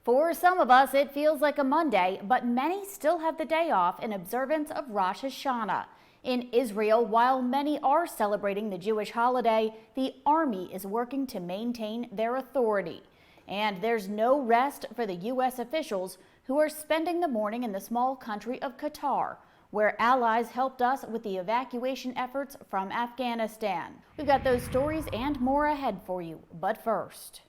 For some of us, it feels like a Monday, but many still have the day off in observance of Rosh Hashanah. In Israel, while many are celebrating the Jewish holiday, the army is working to maintain their authority. And there's no rest for the U.S. officials who are spending the morning in the small country of Qatar, where allies helped us with the evacuation efforts from Afghanistan. We've got those stories and more ahead for you, but first.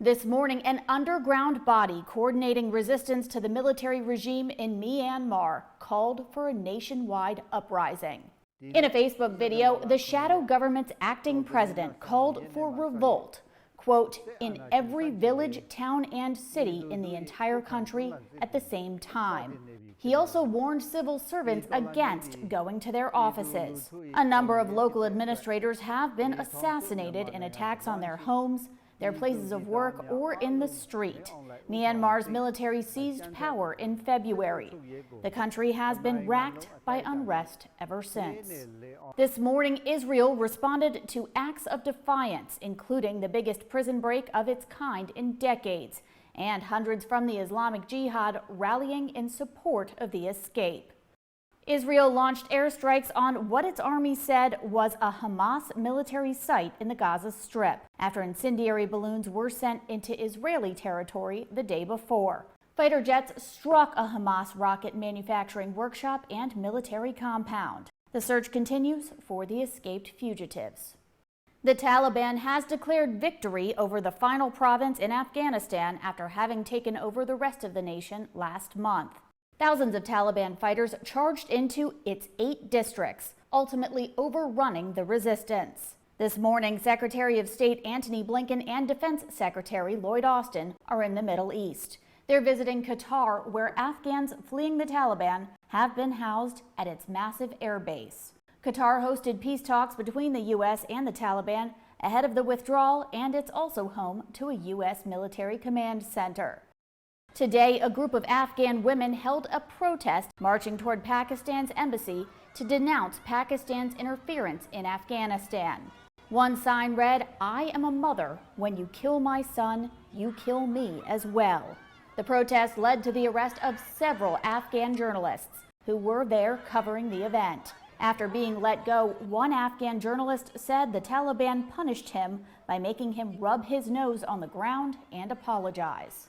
This morning, an underground body coordinating resistance to the military regime in Myanmar called for a nationwide uprising. In a Facebook video, the shadow government's acting president called for revolt, quote, in every village, town, and city in the entire country at the same time. He also warned civil servants against going to their offices. A number of local administrators have been assassinated in attacks on their homes, their places of work, or in the street. Myanmar's military seized power in February. The country has been racked by unrest ever since. This morning, Israel responded to acts of defiance, including the biggest prison break of its kind in decades, and hundreds from the Islamic Jihad rallying in support of the escape. Israel launched airstrikes on what its army said was a Hamas military site in the Gaza Strip, after incendiary balloons were sent into Israeli territory the day before. Fighter jets struck a Hamas rocket manufacturing workshop and military compound. The search continues for the escaped fugitives. The Taliban has declared victory over the final province in Afghanistan after having taken over the rest of the nation last month. Thousands of Taliban fighters charged into its 8 districts, ultimately overrunning the resistance. This morning, Secretary of State Antony Blinken and Defense Secretary Lloyd are in the Middle East. They're visiting Qatar, where Afghans fleeing the Taliban have been housed at its massive air base. Qatar hosted peace talks between the U.S. and the Taliban ahead of the withdrawal, and it's also home to a U.S. military command center. Today, a group of Afghan women held a protest marching toward Pakistan's embassy to denounce Pakistan's interference in Afghanistan. One sign read, "I am a mother. When you kill my son, you kill me as well." The protest led to the arrest of several Afghan journalists who were there covering the event. After being let go, one Afghan journalist said the Taliban punished him by making him rub his nose on the ground and apologize.